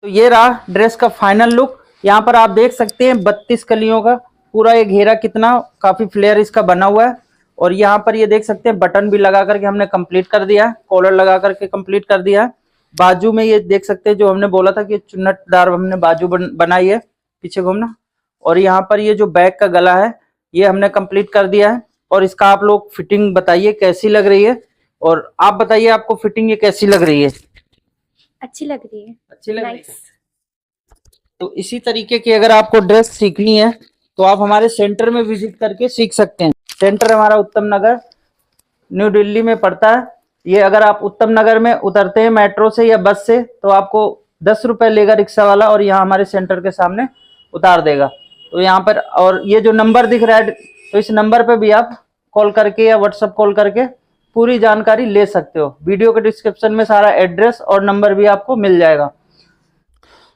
तो ये रहा ड्रेस का फाइनल लुक। यहाँ पर आप देख सकते हैं 32 कलियों का पूरा ये घेरा कितना काफी फ्लेयर इसका बना हुआ है। और यहाँ पर ये देख सकते हैं बटन भी लगा करके हमने कंप्लीट कर दिया है, कॉलर लगा करके कंप्लीट कर दिया है। बाजू में ये देख सकते हैं जो हमने बोला था कि चुन्नटदार हमने बाजू बनाई है, पीछे घूमना। और यहाँ पर ये जो बैक का गला है ये हमने कंप्लीट कर दिया है। और इसका आप लोग फिटिंग बताइए कैसी लग रही है, और आप बताइए आपको फिटिंग ये कैसी लग रही है। अच्छी लग रही है, अच्छी लग रही है। तो इसी तरीके की अगर आपको ड्रेस सीखनी है तो आप हमारे सेंटर में विजिट करके सीख सकते हैं। सेंटर हमारा उत्तम नगर न्यू दिल्ली में पड़ता है। ये अगर आप उत्तम नगर में उतरते हैं मेट्रो से या बस से तो आपको 10 रुपए लेगा रिक्शा वाला, और यहाँ हमारे सेंटर के सामने उतार देगा। तो यहाँ पर और ये जो नंबर दिख रहा है तो इस नंबर पे भी आप कॉल करके या व्हाट्सएप कॉल करके पूरी जानकारी ले सकते हो। वीडियो के डिस्क्रिप्शन में सारा एड्रेस और नंबर भी आपको मिल जाएगा।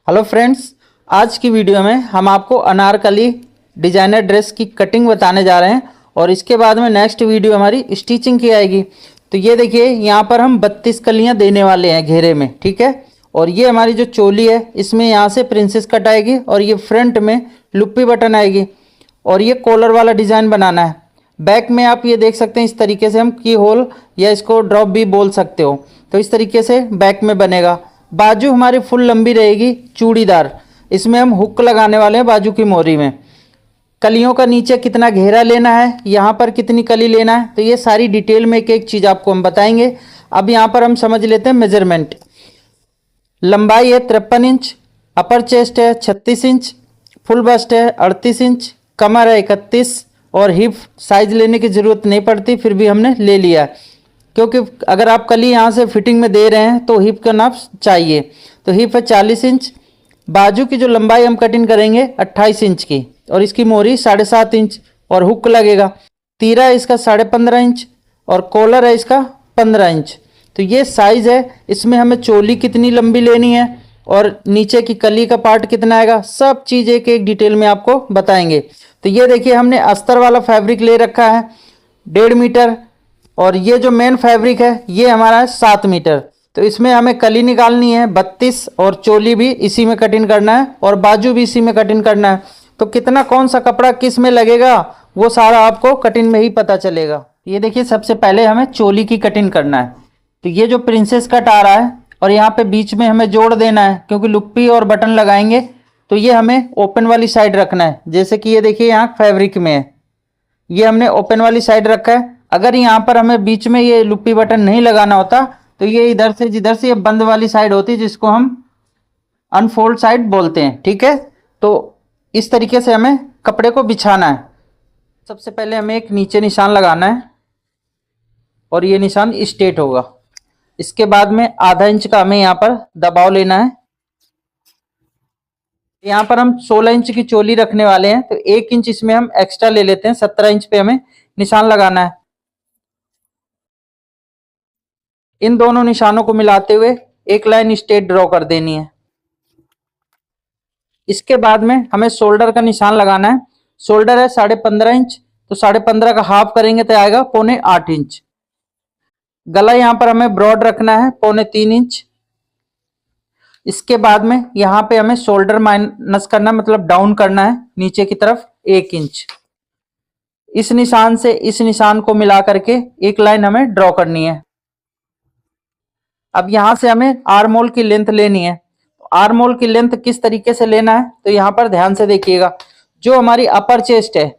हेलो फ्रेंड्स, आज की वीडियो में हम आपको अनारकली डिजाइनर ड्रेस की कटिंग बताने जा रहे हैं, और इसके बाद में नेक्स्ट वीडियो हमारी स्टिचिंग की आएगी। तो ये देखिए यहाँ पर हम 32 कलियाँ देने वाले हैं घेरे में, ठीक है। और ये हमारी जो चोली है इसमें यहाँ से प्रिंसेस कट आएगी, और ये फ्रंट में लुप्पी बटन आएगी, और ये कॉलर वाला डिज़ाइन बनाना है। बैक में आप ये देख सकते हैं इस तरीके से हम की होल या इसको ड्रॉप भी बोल सकते हो, तो इस तरीके से बैक में बनेगा। बाजू हमारी फुल लंबी रहेगी चूड़ीदार, इसमें हम हुक लगाने वाले हैं बाजू की मोरी में। कलियों का नीचे कितना घेरा लेना है, यहाँ पर कितनी कली लेना है, तो ये सारी डिटेल में एक एक चीज़ आपको हम बताएंगे। अब यहाँ पर हम समझ लेते हैं मेजरमेंट। लंबाई है 53 इंच, अपर चेस्ट है 36 इंच, फुल बस्ट है 38 इंच, कमर है 31, और हिप साइज लेने की ज़रूरत नहीं पड़ती, फिर भी हमने ले लिया क्योंकि अगर आप कली यहाँ से फिटिंग में दे रहे हैं तो हिप का नाप चाहिए। तो हिप है 40 इंच। बाजू की जो लंबाई हम कटिंग करेंगे 28 इंच की, और इसकी मोरी 7.5 इंच, और हुक लगेगा। तीरा है इसका 15.5 इंच, और कॉलर है इसका 15 इंच। तो ये साइज़ है। इसमें हमें चोली कितनी लंबी लेनी है और नीचे की कली का पार्ट कितना आएगा, सब चीज़ एक एक डिटेल में आपको बताएंगे। तो ये देखिए हमने अस्तर वाला फैब्रिक ले रखा है 1.5 मीटर, और ये जो मेन फैब्रिक है ये हमारा है 7 मीटर। तो इसमें हमें कली निकालनी है 32, और चोली भी इसी में कटिंग करना है, और बाजू भी इसी में कटिंग करना है। तो कितना कौन सा कपड़ा किस में लगेगा वो सारा आपको कटिंग में ही पता चलेगा। ये देखिए सबसे पहले हमें चोली की कटिंग करना है। तो ये जो प्रिंसेस कट आ रहा है और यहाँ पे बीच में हमें जोड़ देना है, क्योंकि लुप्पी और बटन लगाएंगे तो ये हमें ओपन वाली साइड रखना है। जैसे कि ये देखिए यहाँ फैब्रिक में है, ये हमने ओपन वाली साइड रखा है। अगर यहाँ पर हमें बीच में ये लुप्पी बटन नहीं लगाना होता तो ये इधर से जिधर से ये बंद वाली साइड होती है, जिसको हम अनफोल्ड साइड बोलते हैं, ठीक है। तो इस तरीके से हमें कपड़े को बिछाना है। सबसे पहले हमें एक नीचे निशान लगाना है, और ये निशान स्ट्रेट होगा। इसके बाद में आधा इंच का हमें यहाँ पर दबाव लेना है। यहाँ पर हम 16 इंच की चोली रखने वाले हैं, तो 1 इंच इसमें हम एक्स्ट्रा ले लेते हैं। 17 इंच पे हमें निशान लगाना है। इन दोनों निशानों को मिलाते हुए एक लाइन स्ट्रेट ड्रॉ कर देनी है। इसके बाद में हमें शोल्डर का निशान लगाना है। शोल्डर है 15.5 इंच, तो 15.5 का हाफ करेंगे तो आएगा 7.25 इंच। गला यहाँ पर हमें ब्रॉड रखना है 3.25 इंच। इसके बाद में यहाँ पे हमें शोल्डर माइनस करना, मतलब डाउन करना है नीचे की तरफ 1 इंच। इस निशान से इस निशान को मिला करके एक लाइन हमें ड्रॉ करनी है। अब यहाँ से हमें आर्म होल की लेंथ लेनी है। आर्म होल की लेंथ किस तरीके से लेना है तो यहाँ पर ध्यान से देखिएगा। जो हमारी अपर चेस्ट है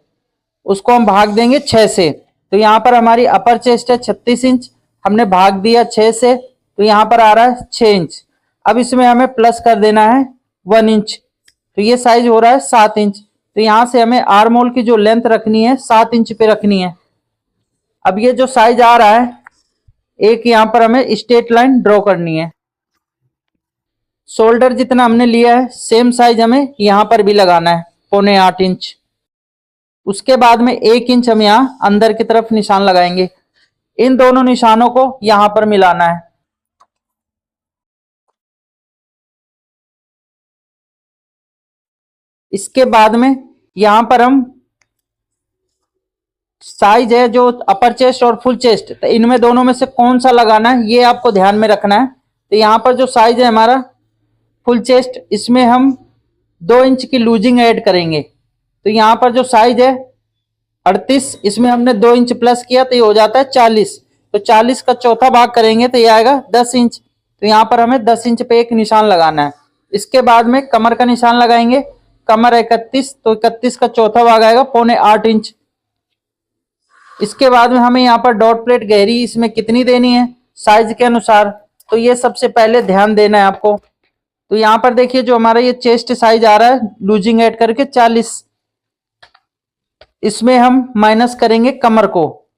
उसको हम भाग देंगे 6 से। तो यहाँ पर हमारी अपर चेस्ट है 36 इंच, हमने भाग दिया 6 से, तो यहाँ पर आ रहा है 6 इंच। अब इसमें हमें प्लस कर देना है 1 इंच, तो ये साइज हो रहा है 7 इंच। तो यहाँ से हमें आर्म होल की जो लेंथ रखनी है 7 इंच पे रखनी है। अब ये जो साइज आ रहा है, एक यहाँ पर हमें स्ट्रेट लाइन ड्रॉ करनी है। शोल्डर जितना हमने लिया है सेम साइज हमें यहाँ पर भी लगाना है 7.25 इंच। उसके बाद में 1 इंच हम यहाँ अंदर की तरफ निशान लगाएंगे। इन दोनों निशानों को यहाँ पर मिलाना है। इसके बाद में यहाँ पर हम साइज है जो अपर चेस्ट और फुल चेस्ट, तो इनमें दोनों में से कौन सा लगाना है ये आपको ध्यान में रखना है। तो यहाँ पर जो साइज है हमारा फुल चेस्ट, इसमें हम 2 इंच की लूजिंग ऐड करेंगे। तो यहाँ पर जो साइज है 38, इसमें हमने 2 इंच प्लस किया तो ये हो जाता है 40। तो 40 का चौथा भाग करेंगे तो ये आएगा 10 इंच। तो यहाँ पर हमें 10 इंच पे एक निशान लगाना है। इसके बाद में कमर का निशान लगाएंगे। कमर 31, तो 31 का चौथा भाग आएगा 7.25 इंच। इसके बाद में हमें यहाँ पर डॉट प्लेट गहरी इसमें कितनी देनी है साइज के अनुसार, तो ये सबसे पहले ध्यान देना है आपको। तो यहाँ पर देखिए जो हमारा ये चेस्ट साइज आ रहा है लूजिंग ऐड करके 40, इसमें हम माइनस करेंगे कमर को।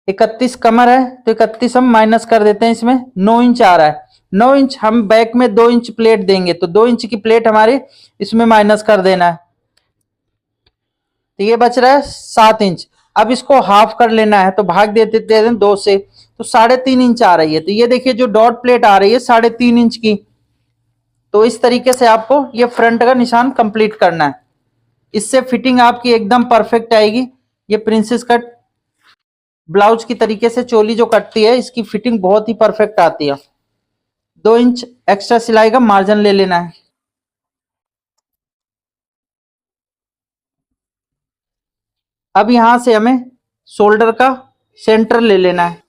31 कमर है तो 31 हम माइनस कर देते हैं, इसमें 9 इंच आ रहा है। 9 इंच हम बैक में 2 इंच प्लेट देंगे, तो 2 इंच की प्लेट हमारे इसमें माइनस कर देना है। तो ये बच रहा है 7 इंच। अब इसको हाफ कर लेना है, तो भाग देते हैं 2 से, तो 3.5 इंच आ रही है। तो ये देखिए जो डॉट प्लेट आ रही है 3.5 इंच की। तो इस तरीके से आपको ये फ्रंट का निशान कंप्लीट करना है। इससे फिटिंग आपकी एकदम परफेक्ट आएगी। ये प्रिंसेस कट ब्लाउज की तरीके से चोली जो कटती है इसकी फिटिंग बहुत ही परफेक्ट आती है। 2 इंच एक्स्ट्रा सिलाई का मार्जिन ले लेना है। अब यहां से हमें शोल्डर का सेंटर ले लेना है।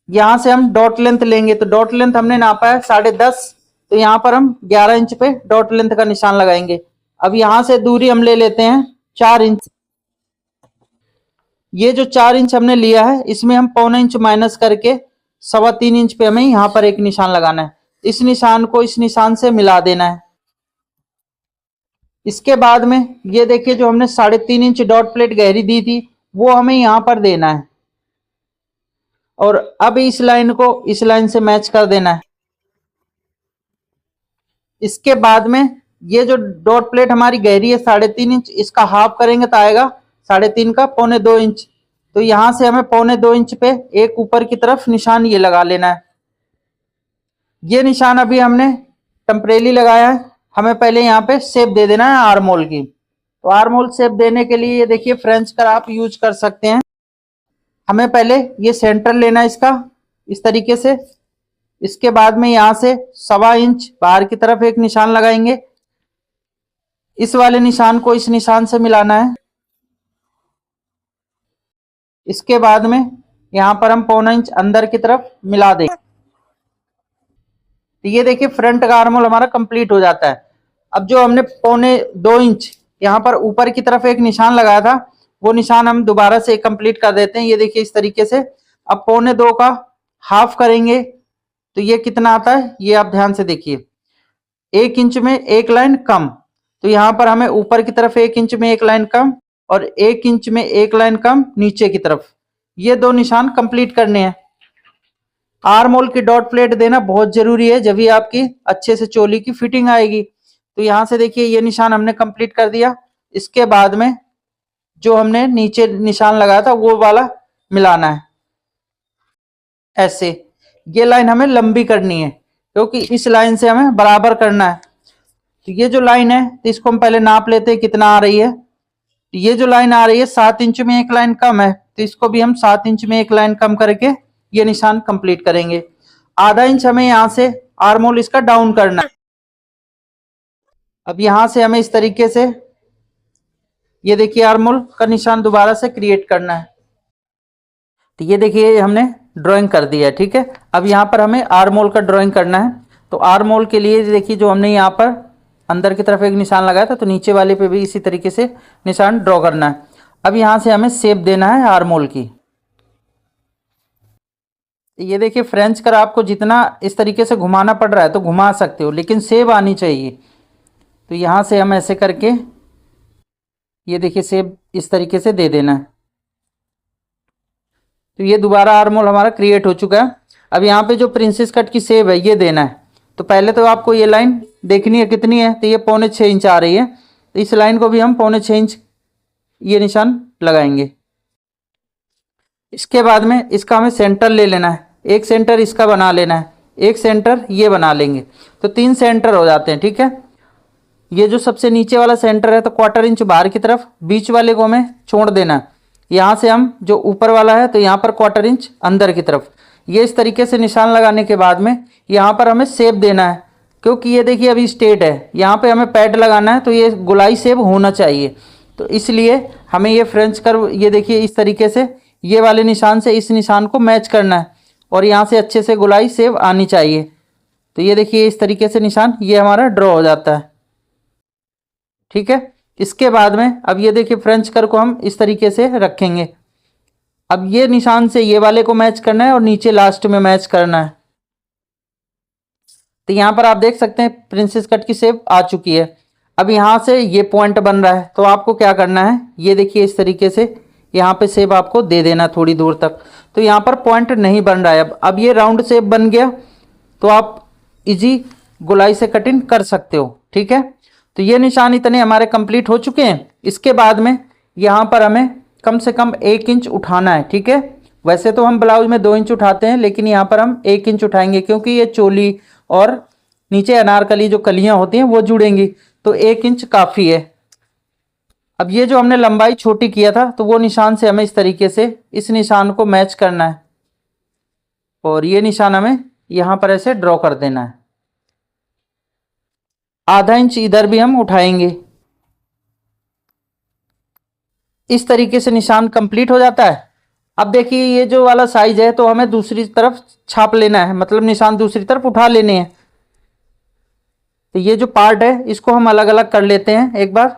यहां से हम डॉट लेंथ लेंगे, तो डॉट लेंथ हमने नापा है 10.5, तो यहां पर हम 11 इंच पे डॉट लेंथ का निशान लगाएंगे। अब यहां से दूरी हम ले लेते हैं 4 इंच। ये जो 4 इंच हमने लिया है इसमें हम 0.25 इंच माइनस करके 3.25 इंच पे हमें यहां पर एक निशान लगाना है। इस निशान को इस निशान से मिला देना है। इसके बाद में ये देखिए जो हमने 3.5 इंच डॉट प्लेट गहरी दी थी वो हमें यहां पर देना है, और अब इस लाइन को इस लाइन से मैच कर देना है। इसके बाद में ये जो डॉट प्लेट हमारी गहरी है 3.5 इंच, इसका हाफ करेंगे तो आएगा 3.5 का 0.25 इंच। तो यहां से हमें 0.25 इंच पे एक ऊपर की तरफ निशान ये लगा लेना है। ये निशान अभी हमने टेम्परेली लगाया है, हमें पहले यहाँ पे शेप दे देना है आर्म होल की। तो आर्म होल शेप देने के लिए ये देखिए फ्रेंच कर आप यूज कर सकते हैं। हमें पहले ये सेंटर लेना है इसका इस तरीके से। इसके बाद में यहां से 1.25 इंच बाहर की तरफ एक निशान लगाएंगे। इस वाले निशान को इस निशान से मिलाना है। इसके बाद में यहां पर हम 0.25 इंच अंदर की तरफ मिला देंगे। तो ये देखिए फ्रंट का आर्म होल हमारा कंप्लीट हो जाता है। अब जो हमने 0.25 इंच यहाँ पर ऊपर की तरफ एक निशान लगाया था वो निशान हम दोबारा से कंप्लीट कर देते हैं। ये देखिए इस तरीके से। अब 0.25 का हाफ करेंगे तो ये कितना आता है ये आप ध्यान से देखिए। 1 इंच में एक लाइन कम, तो यहाँ पर हमें ऊपर की तरफ 1 इंच में एक लाइन कम और 1 इंच में एक लाइन कम नीचे की तरफ, ये 2 निशान कंप्लीट करने हैं। आर्म होल की डॉट प्लेट देना बहुत जरूरी है, जब भी आपकी अच्छे से चोली की फिटिंग आएगी। तो यहां से देखिए ये निशान हमने कंप्लीट कर दिया। इसके बाद में जो हमने नीचे निशान लगाया था वो वाला मिलाना है ऐसे। ये लाइन हमें लंबी करनी है क्योंकि इस लाइन से हमें बराबर करना है। तो ये जो लाइन है तो इसको हम पहले नाप लेते हैं कितना आ रही है। ये जो लाइन आ रही है 7 इंच में एक लाइन कम है, तो इसको भी हम 7 इंच में एक लाइन कम करके ये निशान कंप्लीट करेंगे। आधा इंच हमें यहां से आर्म होल इसका डाउन करना है। अब यहां से हमें इस तरीके से ये देखिए आर्म होल का निशान दोबारा से क्रिएट करना है। तो ये देखिए हमने ड्राइंग कर दिया है, ठीक है। अब यहाँ पर हमें आर्म होल का ड्राइंग करना है। तो आर्म होल के लिए देखिए जो हमने यहाँ पर अंदर की तरफ एक निशान लगाया था तो नीचे वाले पे भी इसी तरीके से निशान ड्रॉ करना है। अब यहाँ से हमें शेप देना है आर्म होल की। ये देखिए फ्रेंच कर आपको जितना इस तरीके से घुमाना पड़ रहा है तो घुमा सकते हो, लेकिन शेप आनी चाहिए। तो यहाँ से हम ऐसे करके ये देखिए शेप इस तरीके से दे देना है। तो ये दोबारा आर्म होल हमारा क्रिएट हो चुका है। अब यहाँ पे जो प्रिंसेस कट की शेप है ये देना है। तो पहले तो आपको ये लाइन देखनी है कितनी है, तो ये 0.25 इंच आ रही है। तो इस लाइन को भी हम 0.25 इंच ये निशान लगाएंगे। इसके बाद में इसका हमें सेंटर ले लेना है। एक सेंटर इसका बना लेना है, एक सेंटर ये बना लेंगे, तो 3 सेंटर हो जाते हैं, ठीक है। ये जो सबसे नीचे वाला सेंटर है तो 1/4 इंच बाहर की तरफ, बीच वाले को हमें छोड़ देना है। यहाँ से हम जो ऊपर वाला है तो यहाँ पर 1/4 इंच अंदर की तरफ, ये इस तरीके से निशान लगाने के बाद में यहाँ पर हमें शेप देना है, क्योंकि ये देखिए अभी स्ट्रेट है, यहाँ पे हमें पैड लगाना है तो ये गोलाई शेप होना चाहिए। तो इसलिए हमें ये फ्रेंच कर्व, ये देखिए इस तरीके से ये वाले निशान से इस निशान को मैच करना है और यहाँ से अच्छे से गोलाई शेप आनी चाहिए। तो ये देखिए इस तरीके से निशान ये हमारा ड्रॉ हो जाता है। ठीक है, इसके बाद में अब ये देखिए फ्रेंच कर्व को हम इस तरीके से रखेंगे। अब ये निशान से ये वाले को मैच करना है और नीचे लास्ट में मैच करना है। तो यहाँ पर आप देख सकते हैं प्रिंसेस कट की शेप आ चुकी है। अब यहाँ से ये पॉइंट बन रहा है, तो आपको क्या करना है, ये देखिए इस तरीके से यहाँ पे शेप आपको दे देना थोड़ी दूर तक। तो यहाँ पर पॉइंट नहीं बन रहा है। अब ये राउंड शेप बन गया, तो आप इजी गोलाई से कटिंग कर सकते हो। ठीक है, तो ये निशान इतने हमारे कंप्लीट हो चुके हैं। इसके बाद में यहाँ पर हमें कम से कम 1 इंच उठाना है। ठीक है, वैसे तो हम ब्लाउज में 2 इंच उठाते हैं, लेकिन यहाँ पर हम 1 इंच उठाएंगे, क्योंकि ये चोली और नीचे अनारकली जो कलियां होती हैं वो जुड़ेंगी, तो 1 इंच काफ़ी है। अब ये जो हमने लंबाई छोटी किया था, तो वो निशान से हमें इस तरीके से इस निशान को मैच करना है और ये निशान हमें यहाँ पर ऐसे ड्रॉ कर देना है। आधा इंच इधर भी हम उठाएंगे। इस तरीके से निशान कंप्लीट हो जाता है। अब देखिए ये जो वाला साइज है, तो हमें दूसरी तरफ छाप लेना है, मतलब निशान दूसरी तरफ उठा लेने हैं। तो ये जो पार्ट है इसको हम अलग अलग कर लेते हैं एक बार।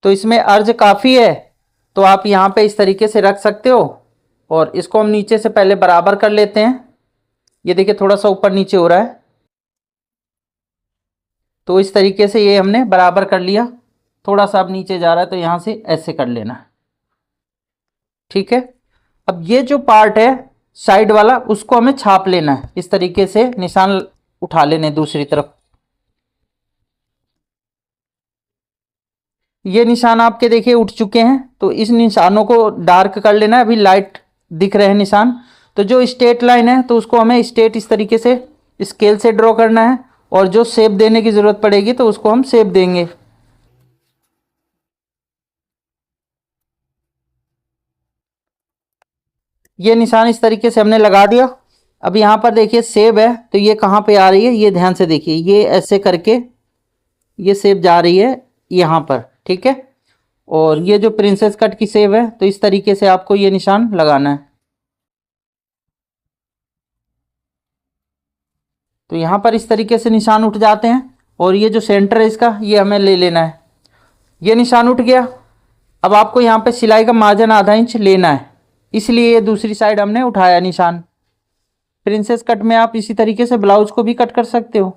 तो इसमें अर्ज काफ़ी है, तो आप यहाँ पे इस तरीके से रख सकते हो और इसको हम नीचे से पहले बराबर कर लेते हैं। ये देखिए थोड़ा सा ऊपर नीचे हो रहा है, तो इस तरीके से ये हमने बराबर कर लिया। थोड़ा सा अब नीचे जा रहा है, तो यहाँ से ऐसे कर लेना है। ठीक है, अब ये जो पार्ट है साइड वाला, उसको हमें छाप लेना है। इस तरीके से निशान उठा लेने दूसरी तरफ। ये निशान आपके देखिए उठ चुके हैं, तो इस निशानों को डार्क कर लेना है। अभी लाइट दिख रहे हैं निशान, तो जो स्ट्रेट लाइन है तो उसको हमें स्ट्रेट इस तरीके से स्केल से ड्रॉ करना है, और जो शेप देने की ज़रूरत पड़ेगी तो उसको हम शेप देंगे। ये निशान इस तरीके से हमने लगा दिया। अब यहाँ पर देखिए शेप है, तो ये कहाँ पे आ रही है, ये ध्यान से देखिए, ये ऐसे करके ये शेप जा रही है यहाँ पर। ठीक है, और ये जो प्रिंसेस कट की शेप है, तो इस तरीके से आपको ये निशान लगाना है। तो यहाँ पर इस तरीके से निशान उठ जाते हैं, और ये जो सेंटर है इसका, ये हमें ले लेना है। ये निशान उठ गया। अब आपको यहाँ पे सिलाई का मार्जिन आधा इंच लेना है, इसलिए ये दूसरी साइड हमने उठाया निशान। प्रिंसेस कट में आप इसी तरीके से ब्लाउज को भी कट कर सकते हो।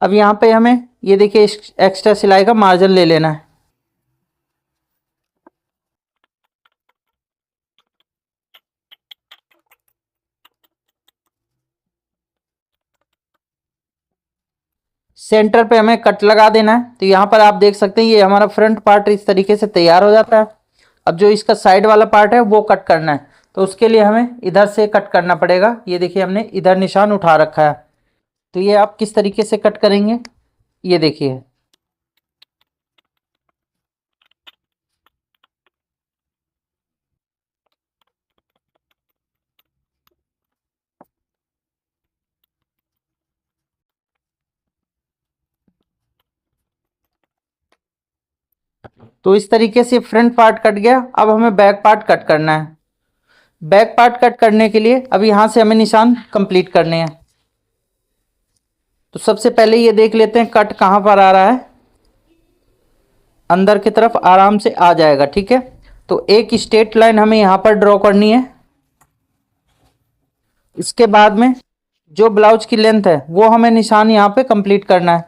अब यहाँ पे हमें ये देखिए एक्स्ट्रा सिलाई का मार्जिन ले लेना है। सेंटर पे हमें कट लगा देना है। तो यहाँ पर आप देख सकते हैं ये हमारा फ्रंट पार्ट इस तरीके से तैयार हो जाता है। अब जो इसका साइड वाला पार्ट है वो कट करना है, तो उसके लिए हमें इधर से कट करना पड़ेगा। ये देखिए हमने इधर निशान उठा रखा है, तो ये आप किस तरीके से कट करेंगे, ये देखिए। तो इस तरीके से फ्रंट पार्ट कट गया। अब हमें बैक पार्ट कट करना है। बैक पार्ट कट करने के लिए अब यहाँ से हमें निशान कंप्लीट करने हैं। तो सबसे पहले ये देख लेते हैं कट कहाँ पर आ रहा है। अंदर की तरफ आराम से आ जाएगा। ठीक है, तो एक स्ट्रेट लाइन हमें यहाँ पर ड्रॉ करनी है। इसके बाद में जो ब्लाउज की लेंथ है वो हमें निशान यहाँ पे कंप्लीट करना है।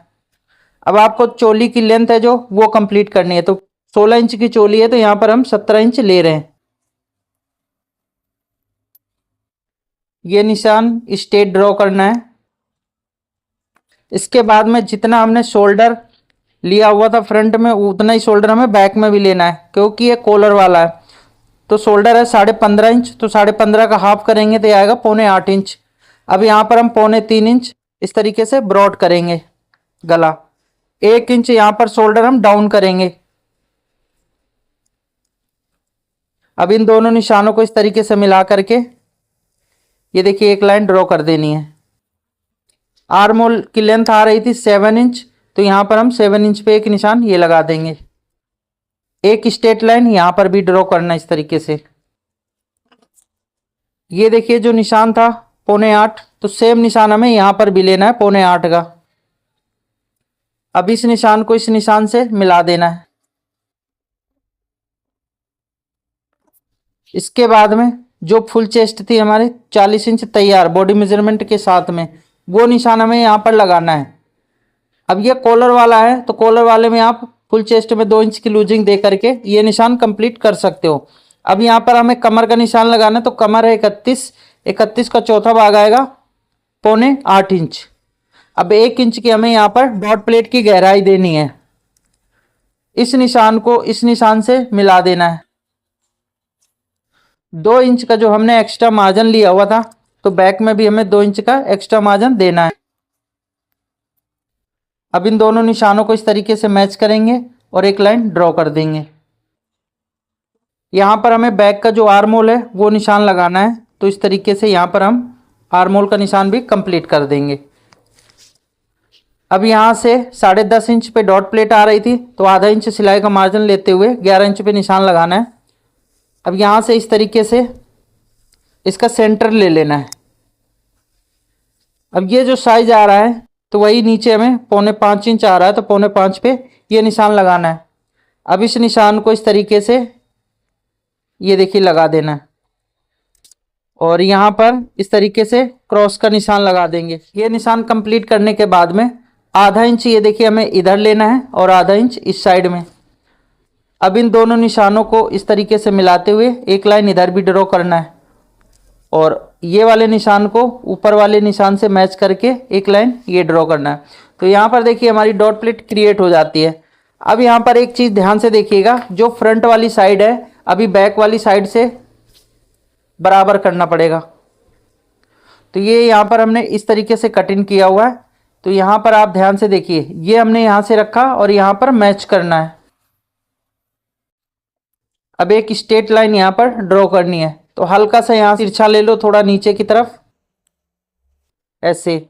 अब आपको चोली की लेंथ है जो वो कंप्लीट करनी है। तो 16 इंच की चोली है, तो यहाँ पर हम 17 इंच ले रहे हैं। ये निशान स्ट्रेट ड्रॉ करना है। इसके बाद में जितना हमने शोल्डर लिया हुआ था फ्रंट में, उतना ही शोल्डर हमें बैक में भी लेना है, क्योंकि ये कॉलर वाला है। तो शोल्डर है 15.5 इंच, तो 15.5 का हाफ करेंगे तो आएगा 7.25 इंच। अब यहाँ पर हम 3.25 इंच इस तरीके से ब्रॉड करेंगे गला। 1 इंच यहाँ पर शोल्डर हम डाउन करेंगे। अब इन दोनों निशानों को इस तरीके से मिला करके ये देखिए एक लाइन ड्रॉ कर देनी है। आर्म होल की लेंथ आ रही थी 7 इंच, तो यहाँ पर हम 7 इंच पे एक निशान ये लगा देंगे। एक स्ट्रेट लाइन यहाँ पर भी ड्रॉ करना इस तरीके से। ये देखिए जो निशान था 7.25, तो सेम निशान हमें यहाँ पर भी लेना है 7.25 का। अब इस निशान को इस निशान से मिला देना है। इसके बाद में जो फुल चेस्ट थी हमारे 40 इंच तैयार बॉडी मेजरमेंट के साथ में, वो निशान हमें यहाँ पर लगाना है। अब ये कॉलर वाला है, तो कॉलर वाले में आप फुल चेस्ट में 2 इंच की लूजिंग दे करके ये निशान कंप्लीट कर सकते हो। अब यहाँ पर हमें कमर का निशान लगाना है, तो कमर है 31 का चौथा भाग आएगा 7.25 इंच। अब 1 इंच की हमें यहाँ पर डॉट प्लेट की गहराई देनी है। इस निशान को इस निशान से मिला देना है। 2 इंच का जो हमने एक्स्ट्रा मार्जिन लिया हुआ था, तो बैक में भी हमें 2 इंच का एक्स्ट्रा मार्जिन देना है। अब इन दोनों निशानों को इस तरीके से मैच करेंगे और एक लाइन ड्रॉ कर देंगे। यहाँ पर हमें बैक का जो आर्म होल है वो निशान लगाना है, तो इस तरीके से यहाँ पर हम आर्म होल का निशान भी कंप्लीट कर देंगे। अब यहाँ से 10.5 इंच पे डॉट प्लेट आ रही थी, तो आधा इंच सिलाई का मार्जिन लेते हुए 11 इंच पे निशान लगाना है। अब यहाँ से इस तरीके से इसका सेंटर ले लेना है। अब ये जो साइज आ रहा है, तो वही नीचे हमें 4.25 इंच आ रहा है, तो 4.25 पे ये निशान लगाना है। अब इस निशान को इस तरीके से ये देखिए लगा देना है और यहाँ पर इस तरीके से क्रॉस का निशान लगा देंगे। ये निशान कंप्लीट करने के बाद में आधा इंच ये देखिए हमें इधर लेना है और आधा इंच इस साइड में। अब इन दोनों निशानों को इस तरीके से मिलाते हुए एक लाइन इधर भी ड्रॉ करना है और ये वाले निशान को ऊपर वाले निशान से मैच करके एक लाइन ये ड्रॉ करना है। तो यहाँ पर देखिए हमारी डॉट प्लेट क्रिएट हो जाती है। अब यहाँ पर एक चीज़ ध्यान से देखिएगा, जो फ्रंट वाली साइड है अभी बैक वाली साइड से बराबर करना पड़ेगा। तो ये यहाँ पर हमने इस तरीके से कटिंग किया हुआ है, तो यहाँ पर आप ध्यान से देखिए, ये हमने यहाँ से रखा और यहाँ पर मैच करना है। अब एक स्ट्रेट लाइन यहाँ पर ड्रॉ करनी है, तो हल्का सा यहाँ तिरछा ले लो थोड़ा नीचे की तरफ ऐसे,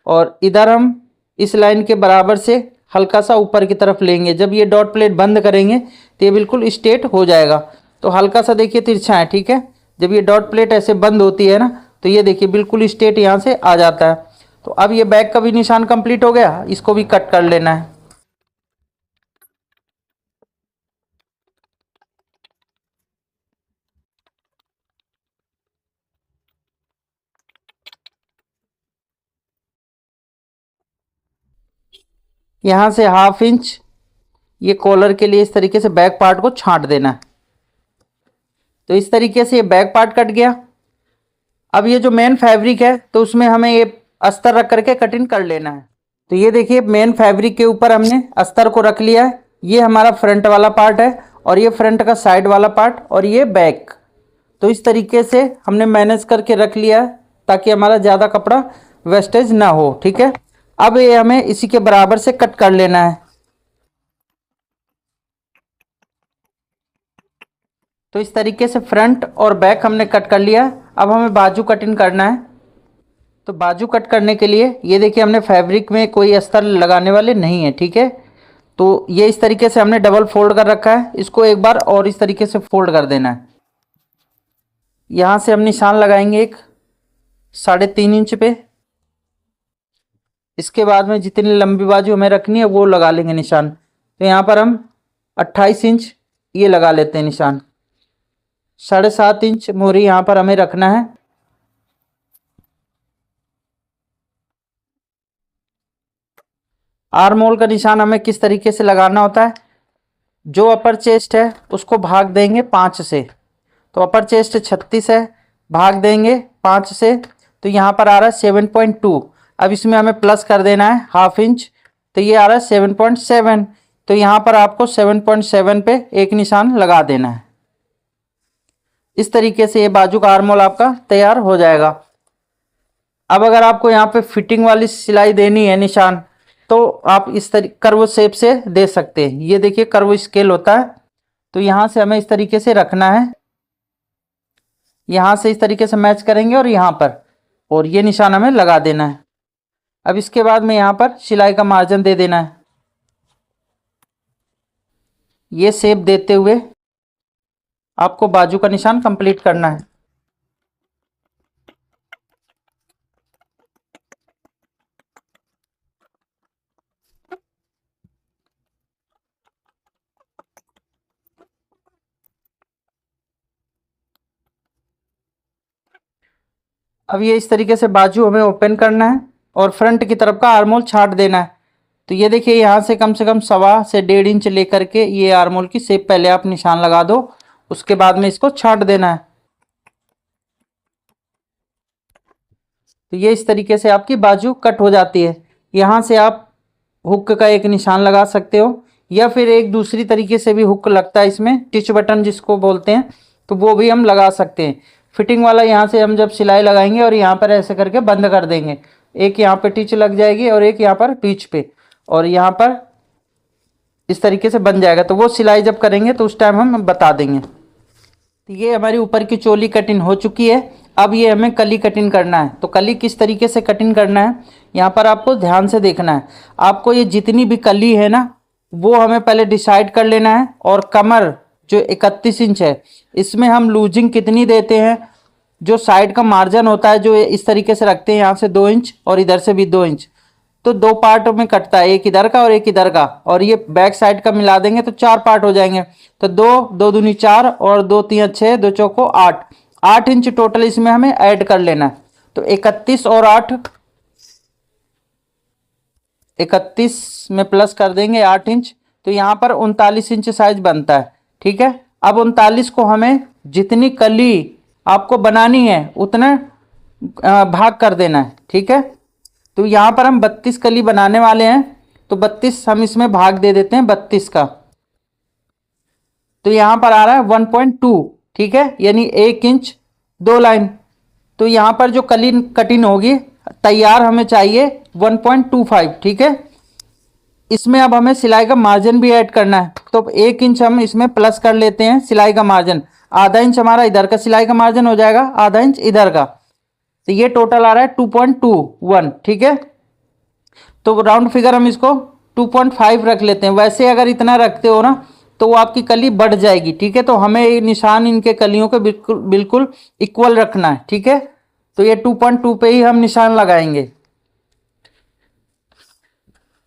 और इधर हम इस लाइन के बराबर से हल्का सा ऊपर की तरफ लेंगे। जब ये डॉट प्लेट बंद करेंगे तो ये बिल्कुल स्ट्रेट हो जाएगा। तो हल्का सा देखिए तिरछा है, ठीक है। जब ये डॉट प्लेट ऐसे बंद होती है ना, तो ये देखिए बिल्कुल स्ट्रेट यहाँ से आ जाता है। तो अब ये बैक का भी निशान कंप्लीट हो गया, इसको भी कट कर लेना है। यहाँ से 1/2 इंच ये कॉलर के लिए इस तरीके से बैक पार्ट को छांट देना है। तो इस तरीके से ये बैक पार्ट कट गया। अब ये जो मेन फैब्रिक है, तो उसमें हमें ये अस्तर रख करके कटिंग कर लेना है। तो ये देखिए मेन फैब्रिक के ऊपर हमने अस्तर को रख लिया है। ये हमारा फ्रंट वाला पार्ट है और ये फ्रंट का साइड वाला पार्ट और ये बैक। तो इस तरीके से हमने मैनेज करके रख लिया है ताकि हमारा ज़्यादा कपड़ा वेस्टेज ना हो, ठीक है। अब ये हमें इसी के बराबर से कट कर लेना है। तो इस तरीके से फ्रंट और बैक हमने कट कर लिया। अब हमें बाजू कटिंग करना है। तो बाजू कट करने के लिए ये देखिए हमने फैब्रिक में कोई अस्तर लगाने वाले नहीं है, ठीक है। तो ये इस तरीके से हमने डबल फोल्ड कर रखा है, इसको एक बार और इस तरीके से फोल्ड कर देना है। यहाँ से हम निशान लगाएंगे एक 3.5 इंच पे। इसके बाद में जितनी लंबी बाजू हमें रखनी है वो लगा लेंगे निशान। तो यहाँ पर हम 28 इंच ये लगा लेते हैं निशान। 7.5 इंच मोहरी यहाँ पर हमें रखना है। आर्म होल का निशान हमें किस तरीके से लगाना होता है, जो अपर चेस्ट है उसको भाग देंगे 5 से। तो अपर चेस्ट 36 है, भाग देंगे 5 से, तो यहाँ पर आ रहा है 7.2। अब इसमें हमें प्लस कर देना है 1/2 इंच, तो ये आ रहा है 7.7। तो यहाँ पर आपको 7.7 पे एक निशान लगा देना है। इस तरीके से ये बाजू का आर्म होल आपका तैयार हो जाएगा। अब अगर आपको यहाँ पे फिटिंग वाली सिलाई देनी है निशान, तो आप इस तरीके कर्व शेप से दे सकते हैं। ये देखिए कर्व स्केल होता है, तो यहाँ से हमें इस तरीके से रखना है, यहाँ से इस तरीके से मैच करेंगे और यहाँ पर, और ये निशान हमें लगा देना है। अब इसके बाद में यहाँ पर सिलाई का मार्जिन दे देना है। ये शेप देते हुए आपको बाजू का निशान कंप्लीट करना है। अब ये इस तरीके से बाजू हमें ओपन करना है और फ्रंट की तरफ का आर्मोल छांट देना है। तो ये देखिए यहाँ से कम 1.25 से 1.5 इंच लेकर के ये आर्मोल की शेप पहले आप निशान लगा दो, उसके बाद में इसको छांट देना है। तो ये इस तरीके से आपकी बाजू कट हो जाती है। यहाँ से आप हुक का एक निशान लगा सकते हो, या फिर एक दूसरी तरीके से भी हुक लगता है इसमें, टिच बटन जिसको बोलते हैं, तो वो भी हम लगा सकते हैं। फिटिंग वाला यहाँ से हम जब सिलाई लगाएंगे और यहाँ पर ऐसे करके बंद कर देंगे, एक यहाँ पे टिच लग जाएगी और एक यहाँ पर बीच पे, और यहाँ पर इस तरीके से बन जाएगा। तो वो सिलाई जब करेंगे तो उस टाइम हम बता देंगे। तो ये हमारी ऊपर की चोली कटिंग हो चुकी है। अब ये हमें कली कटिंग करना है। तो कली किस तरीके से कटिंग करना है, यहाँ पर आपको ध्यान से देखना है। आपको ये जितनी भी कली है ना, वो हमें पहले डिसाइड कर लेना है। और कमर जो 31 इंच है, इसमें हम लूजिंग कितनी देते हैं, जो साइड का मार्जिन होता है जो इस तरीके से रखते हैं, यहाँ से 2 इंच और इधर से भी 2 इंच, तो 2 पार्ट में कटता है, एक इधर का और एक इधर का, और ये बैक साइड का मिला देंगे तो 4 पार्ट हो जाएंगे। तो 2 दूनी 4 और 2 3 6, 2 चौको 8 इंच टोटल इसमें हमें ऐड कर लेना है। तो 31 और 8, 31 में प्लस कर देंगे 8 इंच, तो यहाँ पर 39 इंच साइज बनता है। ठीक है, अब 39 को हमें जितनी कली आपको बनानी है उतना भाग कर देना है। ठीक है, तो यहाँ पर हम 32 कली बनाने वाले हैं, तो 32 हम इसमें भाग दे देते हैं 32 का, तो यहाँ पर आ रहा है 1.2। ठीक है, यानी 1 इंच 2 लाइन। तो यहाँ पर जो कली कटिंग होगी तैयार हमें चाहिए 1.25। ठीक है, इसमें अब हमें सिलाई का मार्जिन भी ऐड करना है, तो 1 इंच हम इसमें प्लस कर लेते हैं सिलाई का मार्जिन। आधा इंच हमारा इधर का सिलाई का मार्जिन हो जाएगा, आधा इंच इधर का, तो ये टोटल आ रहा है 2.21। ठीक है, तो राउंड फिगर हम इसको 2.5 रख लेते हैं। वैसे अगर इतना रखते हो ना तो वो आपकी कली बढ़ जाएगी। ठीक है, तो हमें ये निशान इनके कलियों के बिल्कुल बिल्कुल इक्वल रखना है। ठीक है, तो ये 2.2 पे ही हम निशान लगाएंगे।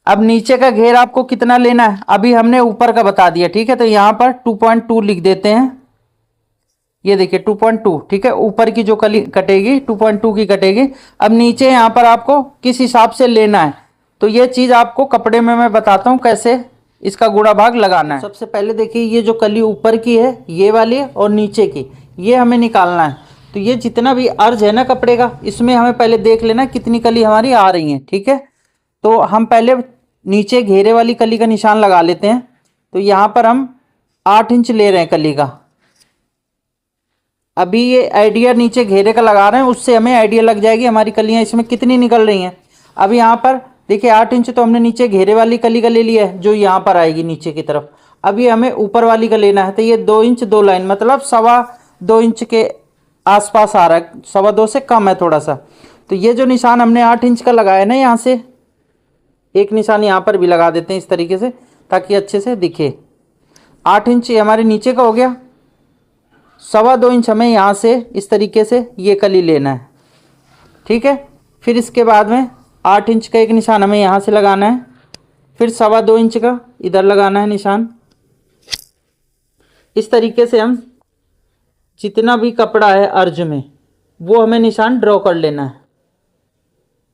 अब नीचे का घेर आपको कितना लेना है, अभी हमने ऊपर का बता दिया। ठीक है, तो यहाँ पर 2.2 लिख देते हैं। ये देखिए 2.2। ठीक है, ऊपर की जो कली कटेगी 2.2 की कटेगी। अब नीचे यहाँ पर आपको किस हिसाब से लेना है, तो ये चीज़ आपको कपड़े में मैं बताता हूँ कैसे इसका गुणा भाग लगाना है। सबसे पहले देखिए ये जो कली ऊपर की है ये वाली और नीचे की, ये हमें निकालना है। तो ये जितना भी अर्ज है ना कपड़े का, इसमें हमें पहले देख लेना कितनी कली हमारी आ रही है। ठीक है, तो हम पहले नीचे घेरे वाली कली का निशान लगा लेते हैं। तो यहाँ पर हम 8 इंच ले रहे हैं कली का। अभी ये आइडिया नीचे घेरे का लगा रहे हैं, उससे हमें आइडिया लग जाएगी हमारी कलियां इसमें कितनी निकल रही हैं। अब यहाँ पर देखिए 8 इंच तो हमने नीचे घेरे वाली कली का ले लिया है, जो यहाँ पर आएगी नीचे की तरफ। अब ये हमें ऊपर वाली का लेना है, तो ये 2 इंच 2 लाइन, मतलब 2.25 इंच के आसपास आ रहा है, 2.25 से कम है थोड़ा सा। तो ये जो निशान हमने 8 इंच का लगाया ना, यहाँ से एक निशान यहाँ पर भी लगा देते हैं इस तरीके से, ताकि अच्छे से दिखे। 8 इंच हमारे नीचे का हो गया। 2.25 इंच हमें यहाँ से इस तरीके से ये कली लेना है। ठीक है, फिर इसके बाद में 8 इंच का एक निशान हमें यहाँ से लगाना है, फिर 2.25 इंच का इधर लगाना है निशान। इस तरीके से हम जितना भी कपड़ा है अर्ज में वो हमें निशान ड्रॉ कर लेना है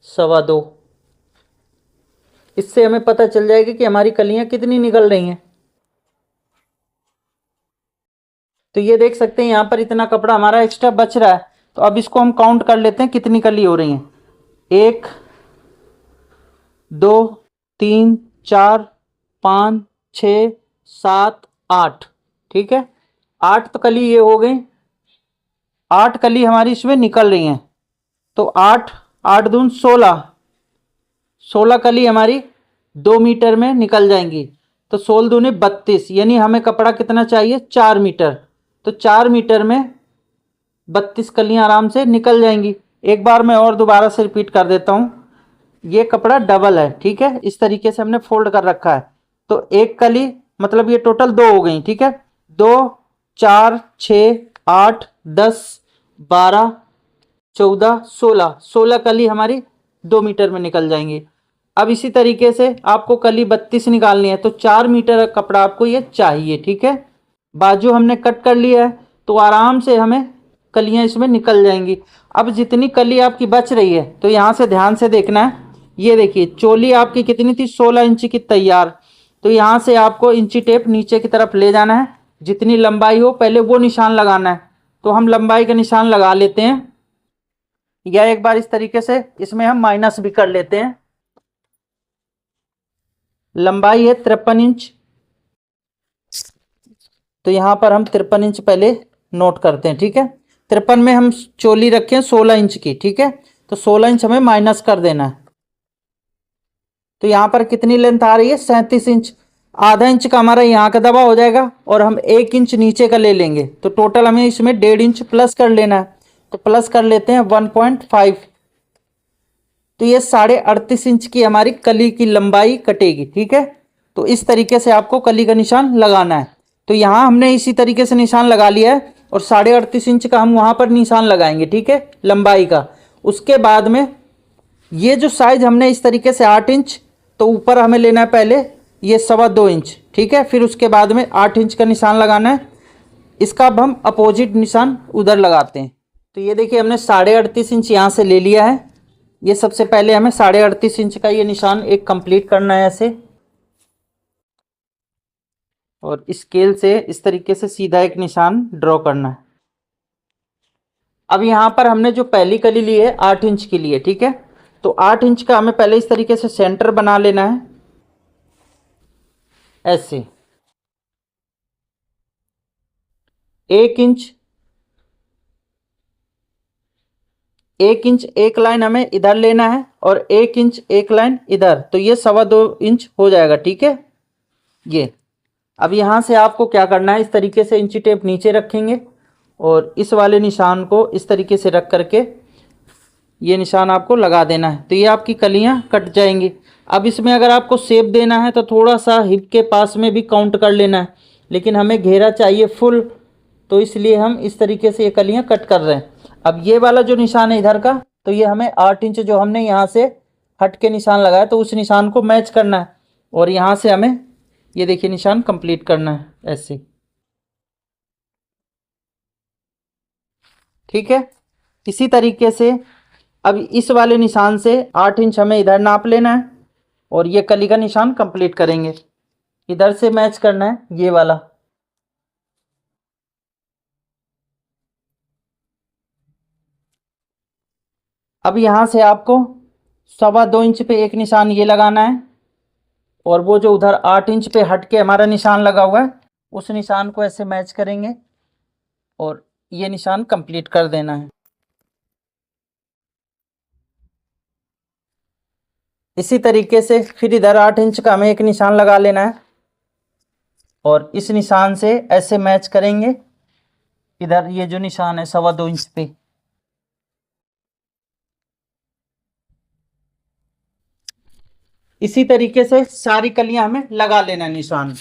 2.25। इससे हमें पता चल जाएगा कि हमारी कलियां कितनी निकल रही हैं। तो ये देख सकते हैं यहाँ पर इतना कपड़ा हमारा एक्स्ट्रा बच रहा है। तो अब इसको हम काउंट कर लेते हैं कितनी कली हो रही हैं। 1 2 3 4 5 6 7 8। ठीक है, 8 तो कली ये हो गई, 8 कली हमारी इसमें निकल रही हैं। तो 8 8 दून 16, 16 कली हमारी 2 मीटर में निकल जाएंगी। तो 16 दूनी 32, यानी हमें कपड़ा कितना चाहिए 4 मीटर। तो 4 मीटर में 32 कलियां आराम से निकल जाएंगी। एक बार मैं और दोबारा से रिपीट कर देता हूं, ये कपड़ा डबल है, ठीक है, इस तरीके से हमने फोल्ड कर रखा है। तो एक कली मतलब ये टोटल 2 हो गई, ठीक है, 2 4 6 8 10 12 14 16, 16 कली हमारी 2 मीटर में निकल जाएंगी। अब इसी तरीके से आपको कली 32 निकालनी है, तो 4 मीटर का कपड़ा आपको ये चाहिए, ठीक है। बाजू हमने कट कर लिया है, तो आराम से हमें कलियां इसमें निकल जाएंगी। अब जितनी कली आपकी बच रही है, तो यहाँ से ध्यान से देखना है। ये देखिए चोली आपकी कितनी थी 16 इंच की तैयार। तो यहाँ से आपको इंची टेप नीचे की तरफ ले जाना है, जितनी लंबाई हो पहले वो निशान लगाना है। तो हम लंबाई का निशान लगा लेते हैं, या एक बार इस तरीके से इसमें हम माइनस भी कर लेते हैं। लंबाई है 53 इंच, तो यहाँ पर हम 53 इंच पहले नोट करते हैं, ठीक है। 53 में हम चोली रखें 16 इंच की, ठीक है, तो 16 इंच हमें माइनस कर देना है। तो यहाँ पर कितनी लेंथ आ रही है 37 इंच। आधा इंच का हमारा यहाँ का दबा हो जाएगा और हम 1 इंच नीचे का ले लेंगे, तो टोटल हमें इसमें 1.5 इंच प्लस कर लेना है। तो प्लस कर लेते हैं 1.5। तो ये 38.5 इंच की हमारी कली की लंबाई कटेगी, ठीक है। तो इस तरीके से आपको कली का निशान लगाना है। तो यहाँ हमने इसी तरीके से निशान लगा लिया है और 38.5 इंच का हम वहाँ पर निशान लगाएंगे, ठीक है, लंबाई का। उसके बाद में ये जो साइज हमने इस तरीके से 8 इंच, तो ऊपर हमें लेना है पहले ये 2.25 इंच, ठीक है, फिर उसके बाद में 8 इंच का निशान लगाना है। इसका अब हम अपोजिट निशान उधर लगाते हैं। तो ये देखिए हमने 38.5 इंच यहाँ से ले लिया है। ये सबसे पहले हमें 38.5 इंच का ये निशान एक कंप्लीट करना है ऐसे, और स्केल से इस तरीके से सीधा एक निशान ड्रॉ करना है। अब यहाँ पर हमने जो पहली कली ली है 8 इंच की लिए, ठीक है, तो 8 इंच का हमें पहले इस तरीके से सेंटर बना लेना है ऐसे। 1 इंच, 1 इंच एक लाइन हमें इधर लेना है और 1 इंच एक लाइन इधर, तो ये 2.25 इंच हो जाएगा, ठीक है ये। अब यहाँ से आपको क्या करना है, इस तरीके से इंची टेप नीचे रखेंगे और इस वाले निशान को इस तरीके से रख करके ये निशान आपको लगा देना है। तो ये आपकी कलियाँ कट जाएंगी। अब इसमें अगर आपको शेप देना है तो थोड़ा सा हिप के पास में भी काउंट कर लेना है, लेकिन हमें घेरा चाहिए फुल, तो इसलिए हम इस तरीके से ये कलियाँ कट कर रहे हैं। अब ये वाला जो निशान है इधर का, तो ये हमें 8 इंच जो हमने यहाँ से हट के निशान लगाया, तो उस निशान को मैच करना है और यहाँ से हमें ये देखिए निशान कंप्लीट करना है ऐसे, ठीक है। इसी तरीके से अब इस वाले निशान से 8 इंच हमें इधर नाप लेना है और ये कली का निशान कंप्लीट करेंगे। इधर से मैच करना है ये वाला। अब यहाँ से आपको 2.25 इंच पे एक निशान ये लगाना है और वो जो उधर 8 इंच पे हट के हमारा निशान लगा हुआ है उस निशान को ऐसे मैच करेंगे और ये निशान कंप्लीट कर देना है। इसी तरीके से फिर इधर 8 इंच का हमें एक निशान लगा लेना है और इस निशान से ऐसे मैच करेंगे इधर ये जो निशान है 2.25 इंच पे। इसी तरीके से सारी कलियां हमें लगा लेना निशान।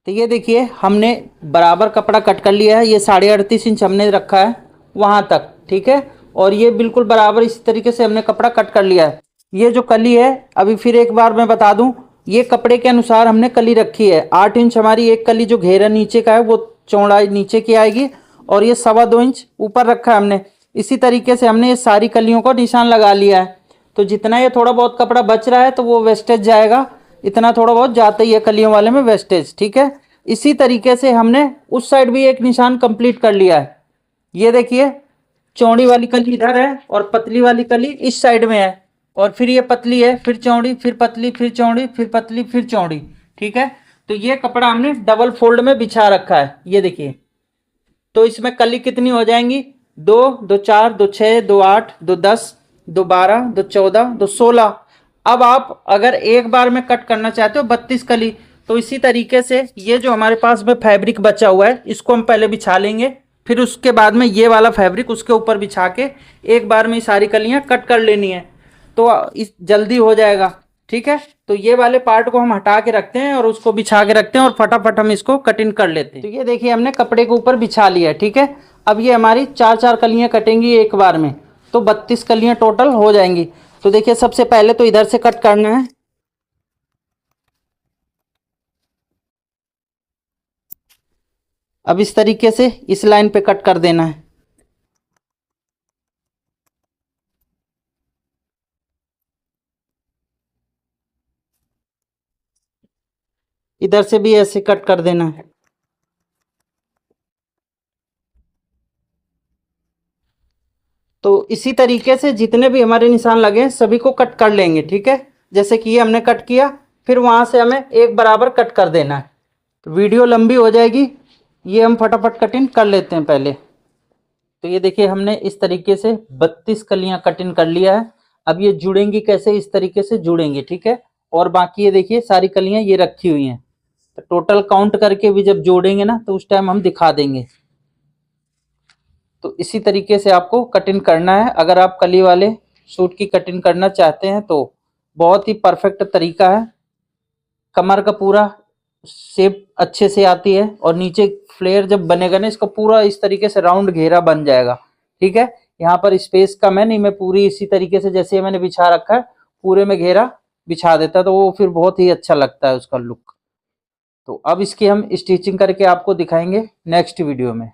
तो ये देखिए हमने बराबर कपड़ा कट कर लिया है, ये 38.5 इंच हमने रखा है वहां तक, ठीक है, और ये बिल्कुल बराबर इस तरीके से हमने कपड़ा कट कर लिया है। ये जो कली है, अभी फिर एक बार मैं बता दूं, ये कपड़े के अनुसार हमने कली रखी है। 8 इंच हमारी एक कली जो घेरा नीचे का है वो चौड़ाई नीचे की आएगी और ये 2.25 इंच ऊपर रखा है हमने। इसी तरीके से हमने ये सारी कलियों को निशान लगा लिया है। तो जितना ये थोड़ा बहुत कपड़ा बच रहा है तो वो वेस्टेज जाएगा, इतना थोड़ा बहुत जाता ही है कलियों वाले में वेस्टेज, ठीक है। इसी तरीके से हमने उस साइड भी एक निशान कंप्लीट कर लिया है। ये देखिए चौड़ी वाली कली इधर है और पतली वाली कली इस साइड में है, और फिर ये पतली है, फिर चौड़ी, फिर पतली, फिर चौड़ी, फिर पतली, फिर चौड़ी, ठीक है। तो ये कपड़ा हमने डबल फोल्ड में बिछा रखा है, ये देखिए। तो इसमें कली कितनी हो जाएंगी, 2, 2 4, 2 6, 2 8, 2 10, दो 12, दो 14, दो 16। अब आप अगर एक बार में कट करना चाहते हो 32 कली, तो इसी तरीके से ये जो हमारे पास में फैब्रिक बचा हुआ है इसको हम पहले बिछा लेंगे, फिर उसके बाद में ये वाला फैब्रिक उसके ऊपर बिछा के एक बार में ये सारी कलियां कट कर लेनी है, तो इस जल्दी हो जाएगा। ठीक है, तो ये वाले पार्ट को हम हटा के रखते हैं और उसको बिछा के रखते हैं और फटाफट हम इसको कटिंग कर लेते हैं। तो ये देखिए हमने कपड़े के ऊपर बिछा लिया है। ठीक है, अब ये हमारी 4-4 कलियां कटेंगी एक बार में, तो 32 कलियां टोटल हो जाएंगी। तो देखिए सबसे पहले तो इधर से कट करना है। अब इस तरीके से इस लाइन पे कट कर देना है। इधर से भी ऐसे कट कर देना है। तो इसी तरीके से जितने भी हमारे निशान लगे हैं सभी को कट कर लेंगे। ठीक है, जैसे कि ये हमने कट किया, फिर वहां से हमें एक बराबर कट कर देना है। तो वीडियो लंबी हो जाएगी, ये हम फटाफट कटिंग कर लेते हैं पहले। तो ये देखिए हमने इस तरीके से 32 कलियां कटिंग कर लिया है। अब ये जुड़ेंगी कैसे, इस तरीके से जुड़ेंगे। ठीक है, और बाकी ये देखिए सारी कलियां ये रखी हुई हैं, तो टोटल काउंट करके भी जब जोड़ेंगे ना तो उस टाइम हम दिखा देंगे। तो इसी तरीके से आपको कटिंग करना है। अगर आप कली वाले सूट की कटिंग करना चाहते हैं तो बहुत ही परफेक्ट तरीका है। कमर का पूरा शेप अच्छे से आती है और नीचे फ्लेयर जब बनेगा ना इसका पूरा इस तरीके से राउंड घेरा बन जाएगा। ठीक है, यहाँ पर स्पेस कम है, नहीं मैं पूरी इसी तरीके से जैसे मैंने बिछा रखा है पूरे में घेरा बिछा देता तो वो फिर बहुत ही अच्छा लगता है उसका लुक। तो अब इसकी हम स्टिचिंग करके आपको दिखाएंगे नेक्स्ट वीडियो में।